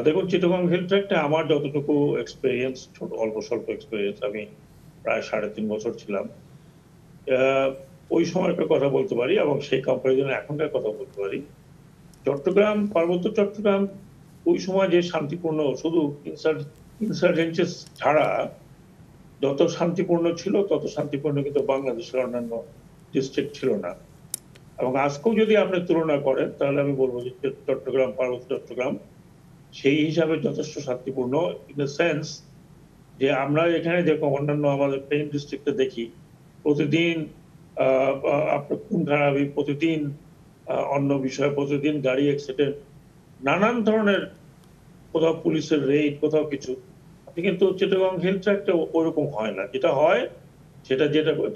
দেখুন, চিটাগং হিল ট্র্যাক্টে আমার যতটুকু এক্সপিরিয়েন্স, অল্প স্বল্প এক্সপিরিয়েন্স, আমি প্রায় 3.5 বছর ছিলাম, ওই সময়কার কথা বলতে পারি এবং সেই কম্পারিজনে এখনকার কথা বলতে পারি। চট্টগ্রাম, পার্বত্য চট্টগ্রাম ওই সময় যে শান্তিপূর্ণ, শুধু ইনসার্জেন্সি ছাড়া যত শান্তিপূর্ণ ছিল তত শান্তিপূর্ণ কিন্তু বাংলাদেশের অন্যান্য ডিস্ট্রিক্ট ছিল না। এবং আজকেও যদি আপনি তুলনা করেন তাহলে আমি বলবো যে চট্টগ্রাম, পার্বত্য চট্টগ্রাম সেই হিসাবে যথেষ্ট শান্তিপূর্ণ, ইন দ্য সেন্স যে আমরা এখানে যেরকম অন্যান্য আমাদের প্লেন ডিস্ট্রিক্টে দেখি প্রতিদিন আপনার খুন খারাপি, প্রতিদিন অন্য বিষয়, প্রতিদিন গাড়ি অ্যাক্সিডেন্ট, নানান ধরনের, কোথাও পুলিশের রেইড, কোথাও কিছু। আপনি কিন্তু চিটাগং হিল ট্র্যাক্টে ওরকম হয় না। যেটা হয়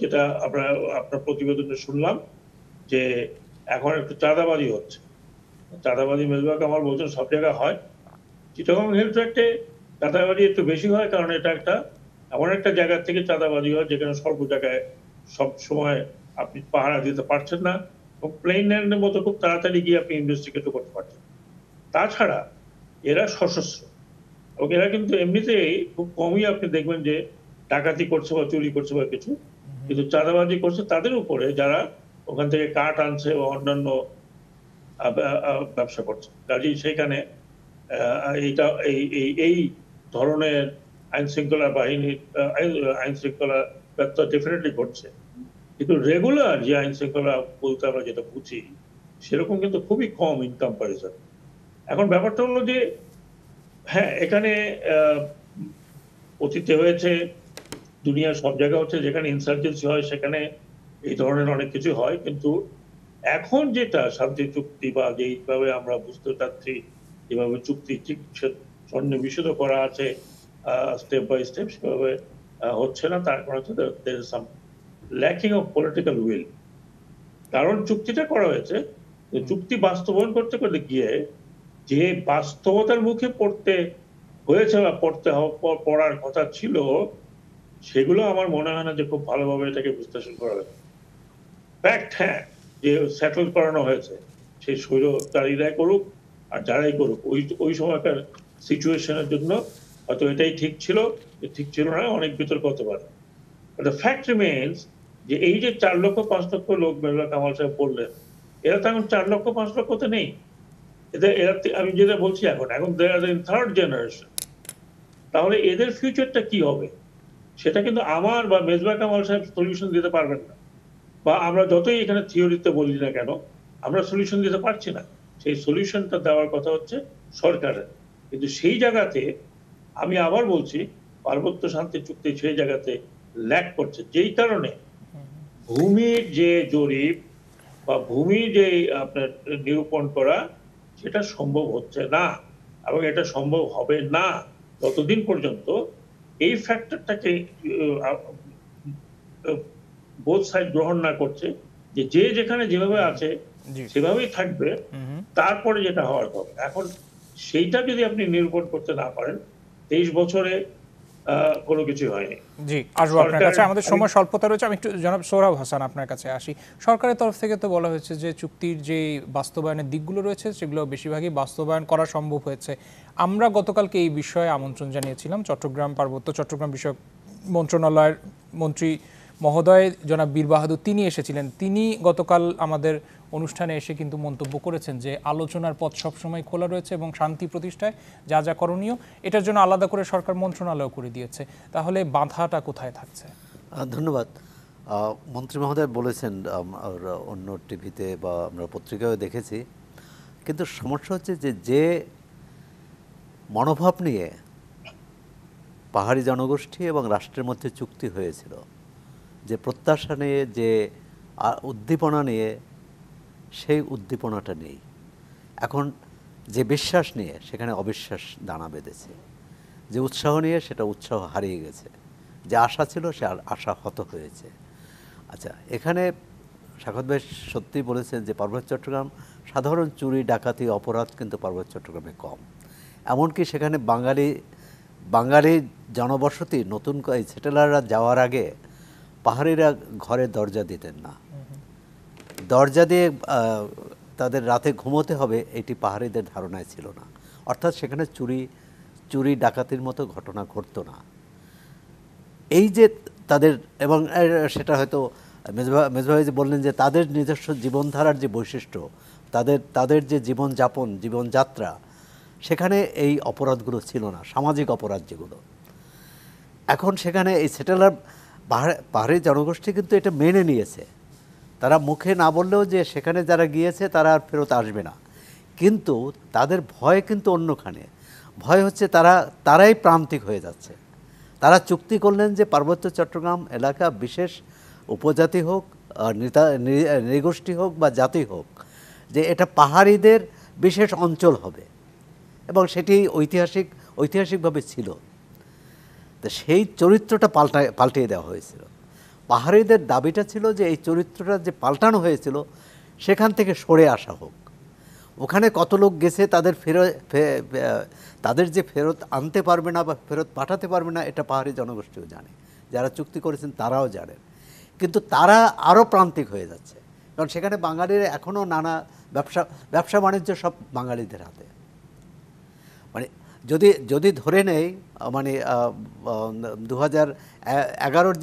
যেটা আপনার প্রতিবেদনে শুনলাম যে এখন একটু চাঁদাবাজি হচ্ছে। চাঁদাবাজি মেজবাহ কামাল বলছেন সব জায়গায় হয়, চিটাগং হিল ট্র্যাক্টে চাঁদাবাজি একটু বেশি হয়, কারণ এটা এমন একটা জায়গা থেকে চাঁদাবাজি হয় যেখানে স্বল্প জায়গায় সব সময় আপনি পাহারা দিতে পারছেন না, এবং প্লেন ল্যান্ডের মতো খুব তাড়াতাড়ি গিয়ে আপনি ইনভেস্টিগেটও করতে পারছেন। তাছাড়া এরা সশস্ত্র, এবং এরা কিন্তু এমনিতেই খুব কমই আপনি দেখবেন যে ডাকাতি করছে বা চুরি করছে বা কিছু, কিন্তু চাঁদাবাজি করছে তাদের উপরে যারা ওখান থেকে কাঠ আনছে বা অন্যান্য ব্যবসা করছে। কাজেই সেখানে এই ধরনের আইন শৃঙ্খলা বাহিনীর আইন শৃঙ্খলা ব্যত্যয় ডেফিনেটলি ঘটছে, কিন্তু রেগুলার যে আইন শৃঙ্খলা বলতে আমরা যেটা বুঝি সেরকম কিন্তু খুবই কম ইন কম্পারিজন। এখন ব্যাপারটা হলো যে হ্যাঁ, এখানে অতীতে হয়েছে, দুনিয়ার সব জায়গা হচ্ছে যেখানে ইনসার্জেন্সি হয় সেখানে এই ধরনের অনেক কিছু হয়, কিন্তু এখন যেটা শান্তি চুক্তি বা যেইভাবে আমরা বুঝতে চাচ্ছি, যেভাবে চুক্তি ঠিক সন্নিবেশিত করা আছে স্টেপ বাই স্টেপ, সেভাবে হচ্ছে না। তার কারণ হচ্ছে there is some lacking of political will। কারণ চুক্তিটা করা হয়েছে, চুক্তি বাস্তবায়ন করতে করতে গিয়ে যে বাস্তবতার মুখে পড়তে হয়েছে বা পড়ার কথা ছিল, সেগুলো আমার মনে হয় না যে খুব ভালোভাবে এটাকে বিশ্লেষণ করা হয়েছে। ফ্যাক্ট, হ্যাঁ, যে সেটেল করানো হয়েছে, সেই স্বৈরচারীরাই করুক আর যারাই করুক, ওই সময়কার সিচুয়েশনের জন্য হয়তো এটাই ঠিক ছিল না, অনেক বিতর্ক হতে পারে। দ্য ফ্যাক্ট রিমেইনস যে এই যে 4,00,000-5,00,000 লোক মেজবাহ কামাল সাহেব বললেন, এরা তো এখন 4,00,000-5,00,000-তে নেই। এরা আমি যেটা বলছি এখন দে আর ইন থার্ড জেনারেশন। তাহলে এদের ফিউচারটা কি হবে সেটা কিন্তু আমার বা মেজবাহ কামাল সাহেব সলিউশন দিতে পারবেন না, বা আমরা যতই এখানে থিওরিতে বলি না কেন আমরা সলিউশন দিতে পারছি না। সেই সলিউশনটা দেওয়ার কথা হচ্ছে সরকারের, কিন্তু সেই জায়গাতে আমি আবার বলছি পার্বত্য শান্তি চুক্তি সেই জায়গাতে ল্যাক করছে, যেই কারণে ভূমির যে জরিপ বা ভূমি যে আপনার নিরূপণ করা সেটা সম্ভব হচ্ছে না, এবং এটা সম্ভব হবে না ততদিন পর্যন্ত এই ফ্যাক্টরটাকে বোথ সাইড গ্রহণ না করছে, যে যেখানে যেভাবে আছে সেভাবেই থাকবে, তারপরে যেটা হওয়ার কথা। এখন সেইটা যদি আপনি নিরূপণ করতে না পারেন, 23 বছরে কোনো কিছু হয়নি। জি, আসবো আপনার কাছে, আমাদের সময় স্বল্পতা রয়েছে। আমি একটু জনাব সোহরাব হাসান আপনার কাছে আসি। সরকারের তরফ থেকে তো বলা হয়েছে যে চুক্তির যে বাস্তবায়নের দিকগুলো রয়েছে সেগুলো বেশিরভাগই বাস্তবায়ন করা সম্ভব হয়েছে। আমরা গতকালকে এই বিষয়ে আমন্ত্রণ জানিয়েছিলাম চট্টগ্রাম পার্বত্য চট্টগ্রাম বিষয়ক মন্ত্রণালয়ের মন্ত্রী মহোদয় জনাব বীর বাহাদুর, তিনি এসেছিলেন। তিনি গতকাল আমাদের অনুষ্ঠানে এসে কিন্তু মন্তব্য করেছেন যে আলোচনার পথ সবসময় খোলা রয়েছে এবং শান্তি প্রতিষ্ঠায় যা যা করণীয় এটার জন্য আলাদা করে সরকার মন্ত্রণালয় করে দিয়েছে। তাহলে বাধাটা কোথায় থাকছে? ধন্যবাদ। মন্ত্রী মহোদয় বলেছেন, অন্য টিভিতে বা আমরা পত্রিকায় দেখেছি, কিন্তু সমস্যা হচ্ছে যে মনোভাব নিয়ে পাহাড়ি জনগোষ্ঠী এবং রাষ্ট্রের মধ্যে চুক্তি হয়েছিল, যে প্রত্যাশা নিয়ে, যে উদ্দীপনা নিয়ে, সেই উদ্দীপনাটা নেই। এখন যে বিশ্বাস নিয়ে সেখানে অবিশ্বাস দানা বেঁধেছে, যে উৎসাহ নিয়ে সেটা উৎসাহ হারিয়ে গেছে, যে আশা ছিল সে আশা হত হয়েছে। আচ্ছা, এখানে সাখাওয়াত ভাই সত্যিই বলেছেন যে পার্বত্য চট্টগ্রাম সাধারণ চুরি ডাকাতি অপরাধ কিন্তু পার্বত্য চট্টগ্রামে কম। এমনকি সেখানে বাঙালি জনবসতি নতুন সেটেলাররা যাওয়ার আগে পাহাড়িরা ঘরে দরজা দিতেন না, দরজা দিয়ে তাদের রাতে ঘুমোতে হবে এটি পাহাড়িদের ধারণায় ছিল না। অর্থাৎ সেখানে চুরি ডাকাতির মতো ঘটনা ঘটতো না। এই যে তাদের, এবং সেটা হয়তো মেজবাই যে বললেন যে তাদের নিজস্ব জীবনধারার যে বৈশিষ্ট্য, তাদের যে জীবনযাপন, জীবনযাত্রা, সেখানে এই অপরাধগুলো ছিল না, সামাজিক অপরাধ যেগুলো। এখন সেখানে এই সেটেলার পাহাড়ি জনগোষ্ঠী কিন্তু এটা মেনে নিয়েছে। তারা মুখে না বললেও যে সেখানে যারা গিয়েছে তারা আর ফেরত আসবে না, কিন্তু তাদের ভয় কিন্তু অন্যখানে। ভয় হচ্ছে তারাই প্রান্তিক হয়ে যাচ্ছে। তারা চুক্তি করলেন যে পার্বত্য চট্টগ্রাম এলাকা বিশেষ উপজাতি হোক, নৃগোষ্ঠী হোক বা জাতি হোক, যে এটা পাহাড়িদের বিশেষ অঞ্চল হবে, এবং সেটি ঐতিহাসিকভাবে ছিল। তো সেই চরিত্রটা পাল্টিয়ে দেওয়া হয়েছিল। পাহাড়িদের দাবিটা ছিল যে এই চরিত্রটা যে পাল্টানো হয়েছিল সেখান থেকে সরে আসা হোক। ওখানে কত লোক গেছে তাদের যে ফেরত আনতে পারবে না বা ফেরত পাঠাতে পারবে না, এটা পাহাড়ি জনগোষ্ঠীও জানে, যারা চুক্তি করেছেন তারাও জানেন। কিন্তু তারা আরও প্রান্তিক হয়ে যাচ্ছে, কারণ সেখানে বাঙালির এখনও নানা ব্যবসা বাণিজ্য সব বাঙালিদের হাতে। মানে যদি ধরে নেই, মানে 2011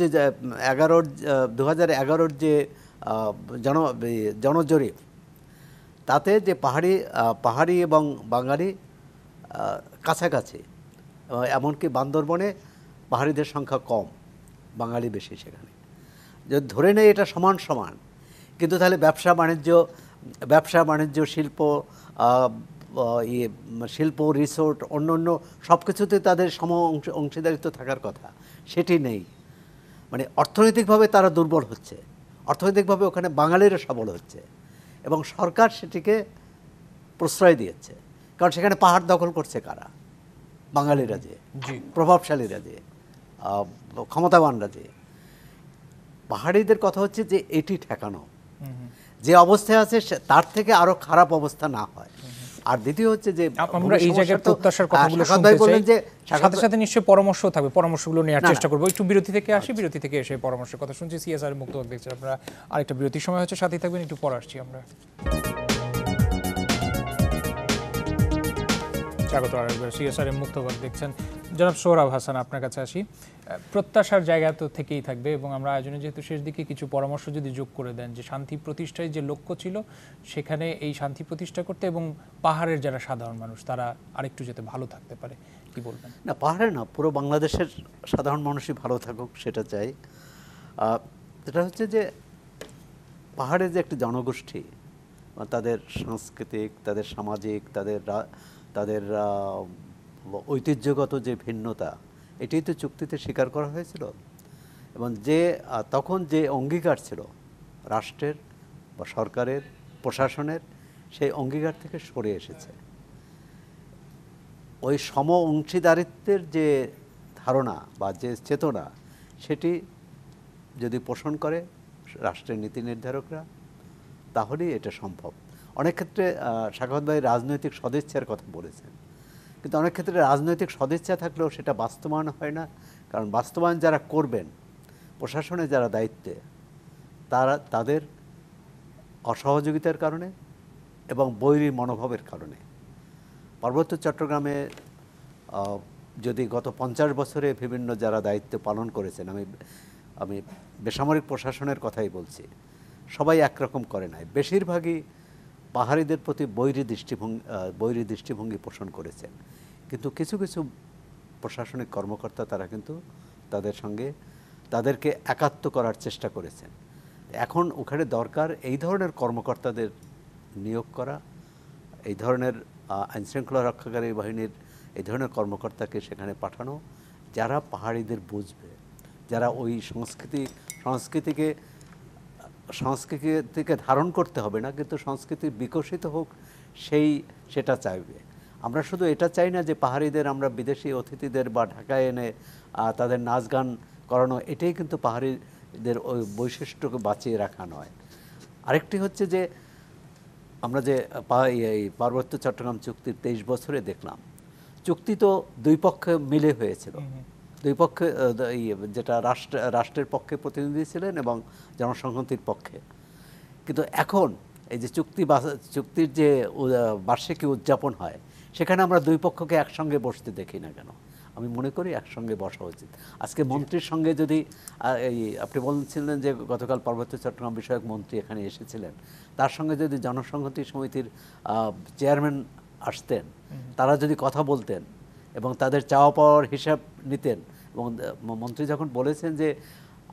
যে জনজরিপ, তাতে যে পাহাড়ি এবং বাঙালি কাছাকাছি, এমনকি বান্দরবনে পাহাড়িদের সংখ্যা কম, বাঙালি বেশি সেখানে। যদি ধরে নেই এটা সমান, কিন্তু তাহলে ব্যবসা বাণিজ্য শিল্প, রিসোর্ট, অন্য সব কিছুতে তাদের অংশীদারিত্ব থাকার কথা, সেটি নেই। মানে অর্থনৈতিকভাবে তারা দুর্বল হচ্ছে, অর্থনৈতিকভাবে ওখানে বাঙালিরা সবল হচ্ছে, এবং সরকার সেটিকে প্রশ্রয় দিয়েছে। কারণ সেখানে পাহাড় দখল করছে কারা? বাঙালিরা, যে প্রভাবশালীরা, যে ক্ষমতাবানরা। যে পাহাড়িদের কথা হচ্ছে যে এটি ঠেকানো, যে অবস্থায় আছে তার থেকে আরো খারাপ অবস্থা না হয়। আর দ্বিতীয় হচ্ছে যে আমরা এই জায়গায় প্রত্যাশার কথাগুলো শুনতে চাই, যে সাথে নিশ্চয়ই পরামর্শ থাকবে, পরামর্শগুলো নেওয়ার চেষ্টা করবো। একটু বিরতি থেকে আসি, বিরতি থেকে এসে পরামর্শের কথা শুনছি। সিএসআর মুক্তবাক দেখছেন আপনারা, আরেকটা বিরতির সময় হচ্ছে, সাথেই থাকবেন, একটু পর আসছি আমরা। স্বাগত আরেকবার, সিএসআর মুক্তবাক দেখছেন। জনাব সোহরাব হাসান, আপনার কাছে আসি। প্রত্যাশার জায়গা তো থেকেই থাকবে, এবং আমরা আয়োজনে যেহেতু শেষ দিকে কিছু পরামর্শ যদি যোগ করে দেন, যে শান্তি প্রতিষ্ঠায় যে লক্ষ্য ছিল সেখানে এই শান্তি প্রতিষ্ঠা করতে, এবং পাহাড়ের যারা সাধারণ মানুষ তারা আরেকটু যাতে ভালো থাকতে পারে, কি বলবেন? না, পাহাড়ে না, পুরো বাংলাদেশের সাধারণ মানুষই ভালো থাকুক, সেটা চাই। যেটা হচ্ছে যে পাহাড়ে যে একটি জনগোষ্ঠী, তাদের সাংস্কৃতিক, তাদের সামাজিক, তাদের ঐতিহ্যগত যে ভিন্নতা, এটাই তো চুক্তিতে স্বীকার করা হয়েছিল। এবং তখন যে অঙ্গীকার ছিল রাষ্ট্রের বা সরকারের, প্রশাসনের, সেই অঙ্গীকার থেকে সরে এসেছে। ওই সম অংশীদারিত্বের যে ধারণা বা যে চেতনা, সেটি যদি পোষণ করে রাষ্ট্রের নীতি নির্ধারকরা, তাহলেই এটা সম্ভব। অনেক ক্ষেত্রে সাখাওয়াত ভাই রাজনৈতিক সদিচ্ছার কথা বলেছেন, কিন্তু অনেক ক্ষেত্রে রাজনৈতিক সদিচ্ছা থাকলেও সেটা বাস্তবায়ন হয় না। কারণ বাস্তবায়ন যারা করবেন, প্রশাসনে যারা দায়িত্বে, তাদের অসহযোগিতার কারণে এবং বৈরী মনোভাবের কারণে। পার্বত্য চট্টগ্রামে যদি গত 50 বছরে বিভিন্ন যারা দায়িত্ব পালন করেছেন, আমি বেসামরিক প্রশাসনের কথাই বলছি, সবাই একরকম করে নাই। বেশিরভাগই পাহাড়িদের প্রতি বৈরী দৃষ্টিভঙ্গি পোষণ করেছেন। কিন্তু কিছু কিছু প্রশাসনিক কর্মকর্তা তারা কিন্তু তাদেরকে একাত্ম করার চেষ্টা করেছেন। এখন ওখানে দরকার এই ধরনের কর্মকর্তাদের নিয়োগ করা, এই ধরনের আইনশৃঙ্খলা রক্ষাকারী বাহিনীর এই ধরনের কর্মকর্তাকে সেখানে পাঠানো, যারা পাহাড়িদের বুঝবে, যারা ওই সংস্কৃতিকে ধারণ করতে হবে না, কিন্তু সংস্কৃতি বিকশিত হোক সেটা চাইবে। আমরা শুধু এটা চাই না যে পাহাড়িদের আমরা বিদেশি অতিথিদের বা ঢাকায় এনে তাদের নাচ গান করানো, এটাই কিন্তু পাহাড়িদের ওই বৈশিষ্ট্যকে বাঁচিয়ে রাখা নয়। আরেকটি হচ্ছে যে আমরা যে এই পার্বত্য চট্টগ্রাম চুক্তির 23 বছরে দেখলাম, চুক্তি তো দুই পক্ষে মিলে হয়েছিল। দুই পক্ষে, যেটা রাষ্ট্রের পক্ষে প্রতিনিধি ছিলেন এবং জনসংহতির পক্ষে। কিন্তু এখন এই যে চুক্তির যে বার্ষিকী উদযাপন হয়, সেখানে আমরা দুই পক্ষকে একসঙ্গে বসতে দেখি না কেন? আমি মনে করি একসঙ্গে বসা উচিত। আজকে মন্ত্রীর সঙ্গে যদি এই আপনি বলছিলেন যে গতকাল পার্বত্য চট্টগ্রাম বিষয়ক মন্ত্রী এখানে এসেছিলেন, তার সঙ্গে যদি জনসংহতি সমিতির চেয়ারম্যান আসতেন, তারা যদি কথা বলতেন এবং তাদের চাওয়া পাওয়ার হিসাব নিতেন, এবং মন্ত্রী যখন বলেছেন যে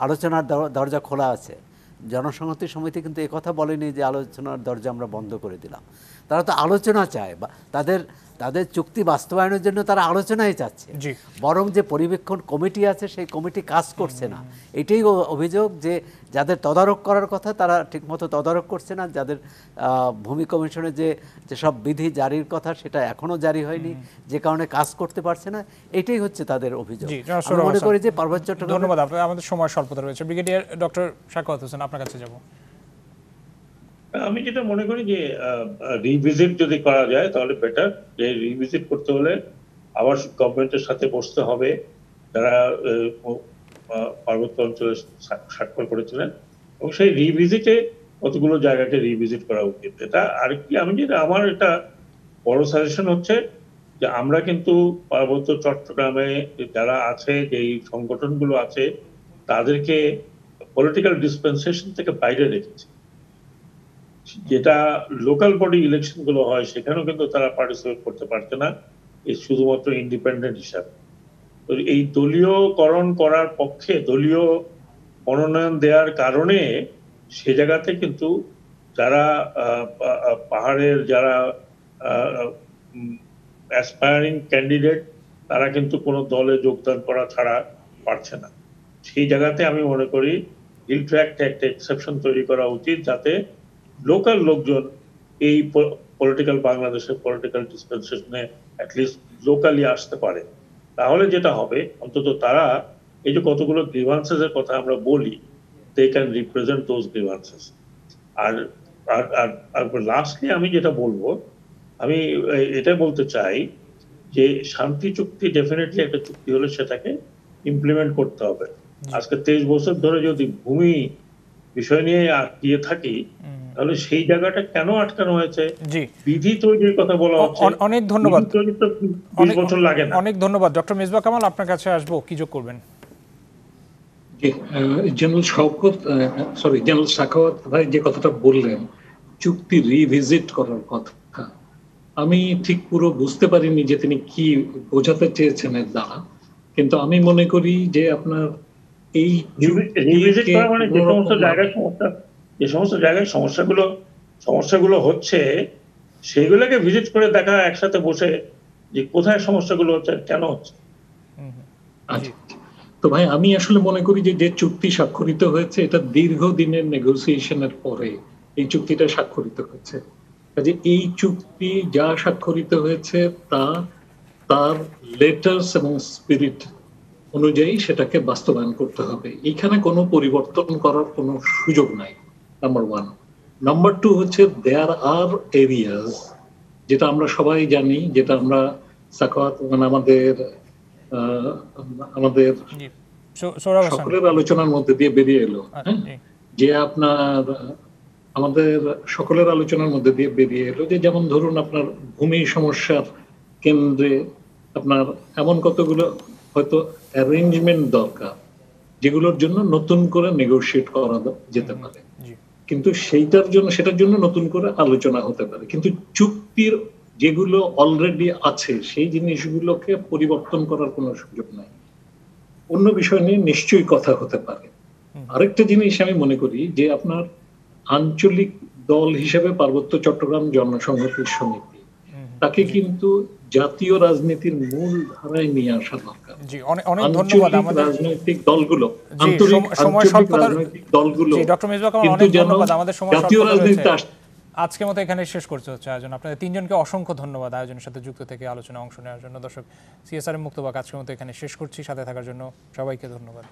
আলোচনার দরজা খোলা আছে, জনসংহতি সমিতি কিন্তু কথা বলেনি যে আলোচনার দরজা আমরা বন্ধ করে দিলাম। তারা তো আলোচনা চায়, বা তাদের চুক্তি বাস্তবায়নের জন্য তারা আলোচনাই চাচ্ছে। বরং যে পরিবীক্ষণ কমিটি আছে সেই কমিটি কাজ করছে না, এটাই অভিযোগ, যে যাদের তদারক করার কথা তারা ঠিকমতো তদারক করছে না, যাদের ভূমি কমিশনের যেসব বিধি জারির কথা সেটা এখনও জারি হয়নি, যে কারণে কাজ করতে পারছে না, এটাই হচ্ছে তাদের অভিযোগ। আমি মনে করি যে পার্বত্য চট্টগ্রাম। ধন্যবাদ আপনাকে, আমাদের সময় স্বল্পতা রয়েছে। ব্রিগেডিয়ার ডক্টর সাখাওয়াত হোসেন, আপনার কাছে যাব। আমি যেটা মনে করি যে রিভিজিট যদি করা যায় তাহলে বেটার। যে রিভিজিট করতে হলে আবার গভর্নমেন্টের সাথে বসতে হবে, যারা পার্বত্য অঞ্চলে স্বাক্ষর করেছিলেন, এবং সেই রিভিজিটে কতগুলো জায়গাকে রিভিজিট করা উচিত। এটা আর কি, আমার এটা বড় সাজেশন হচ্ছে যে আমরা কিন্তু পার্বত্য চট্টগ্রামে যারা আছে, যেই সংগঠনগুলো আছে, তাদেরকে পলিটিক্যাল ডিসপেন্সেশন থেকে বাইরে রেখেছি। যেটা লোকাল বডি ইলেকশন গুলো হয় সেখানেও কিন্তু তারা পার্টিসিপেট করতে পারছে না, এই শুধুমাত্র ইন্ডিপেন্ডেন্ট হিসাবে। তো এই দলীয়করণ করার পক্ষে, দলীয় মনোনয়ন দেওয়ার কারণে সে জায়গাতে কিন্তু যারা পাহাড়ের যারা অ্যাসপায়ারিং ক্যান্ডিডেট, তারা কিন্তু কোনো দলে যোগদান করা ছাড়া পারছে না। সেই জায়গাতে আমি মনে করি হিল ট্র্যাক্টে একটা এক্সেপশন তৈরি করা উচিত, যাতে লোকাল লোকজন এই পলিটিক্যাল বাংলাদেশের পলিটিক্যাল ডিসপেন্সেশনে অ্যাটলিস্ট লোকালি আসতে পারে। তাহলে যেটা হবে, অন্তত তারা এই যে কতগুলো গ্রিভান্সেস এর কথা আমরা বলি, they can represent those grievances. আর লাস্টলি আমি যেটা বলবো, আমি এটা বলতে চাই যে শান্তি চুক্তি ডেফিনেটলি একটা চুক্তি হলে সেটাকে ইমপ্লিমেন্ট করতে হবে। আজকে 23 বছর ধরে যদি ভূমি বিষয় নিয়ে আটকিয়ে থাকি, তাহলে সেই জায়গাটা কেন আটকানো হয়েছে? বিধি তৈরির কথা বলা হচ্ছে। অনেক ধন্যবাদ। 20 বছর লাগে না। অনেক ধন্যবাদ। ডক্টর মিসবাহ কামাল, আপনার কাছে আসবো, কি যোগ করবেন? জেনারেল সাখাওয়াত ভাই যে কথাটা বললেন, চুক্তি রিভিজিট করার কথা, আমি ঠিক পুরো বুঝতে পারিনি যে তিনি কি বোঝাতে চেয়েছেন এর দ্বারা, কিন্তু আমি মনে করি যে আপনার এই রিভিজিট করা মানে যে সমস্ত জায়গায় সমস্যাগুলো হচ্ছে সেগুলোকে ভিজিট করে দেখা, একসাথে বসে যে কোথায় সমস্যাগুলো হচ্ছে, কেন হচ্ছে। তো ভাই আমি আসলে মনে করি যে চুক্তি স্বাক্ষরিত হয়েছে, এটা দীর্ঘদিনের নেগোসিয়েশনের পরে এই চুক্তিটা স্বাক্ষরিত হয়েছে। কাজে এই চুক্তি যা স্বাক্ষরিত হয়েছে তার লেটার্স এবং স্পিরিট অনুযায়ী সেটাকে বাস্তবায়ন করতে হবে। এইখানে কোনো পরিবর্তন করার কোনো সুযোগ নাই, নাম্বার 1। নাম্বার 2 হচ্ছে দেয়ার আর এরিয়াস, যেটা আমরা সবাই জানি, যেটা আমরা সাখাওয়াত মানে আমাদের সকলের আলোচনার মধ্যে দিয়ে বেরিয়ে এলো, যে আপনার আমাদের সকলের আলোচনার মধ্যে দিয়ে বেরিয়ে এলো যে যেমন ধরুন আপনার ভূমি সমস্যার কেন্দ্রে আপনার এমন কতগুলো হয়তো অ্যারেঞ্জমেন্ট দরকার, যেগুলোর জন্য নতুন করে নেগোশিয়েট করা যেতে পারে, কিন্তু সেটার জন্য নতুন করে আলোচনা হতে পারে। কিন্তু চুক্তির যেগুলো অলরেডি আছে সেই জিনিসগুলোকে পরিবর্তন করার কোনো সুযোগ নাই। অন্য বিষয় নিয়ে নিশ্চয়ই কথা হতে পারে। আরেকটা জিনিস আমি মনে করি যে আপনার আঞ্চলিক দল হিসেবে পার্বত্য চট্টগ্রাম জনসংহতি সমিতি, তাকে কিন্তু জাতীয় রাজনীতির মূল ধারায় নিয়ে আসা দরকার। আঞ্চলিক রাজনৈতিক দলগুলো, রাজনৈতিক দলগুলো কিন্তু যেন জাতীয় রাজনীতিতে আজকের মতো এখানে শেষ করতে হচ্ছে আয়োজন। আপনাদের তিনজনকে অসংখ্য ধন্যবাদ আয়োজনের সাথে যুক্ত থেকে আলোচনায় অংশ নেওয়ার জন্য। দর্শক, সিএসআর মুক্তবাক আজকের মতো এখানে শেষ করছি। সাথে থাকার জন্য সবাইকে ধন্যবাদ।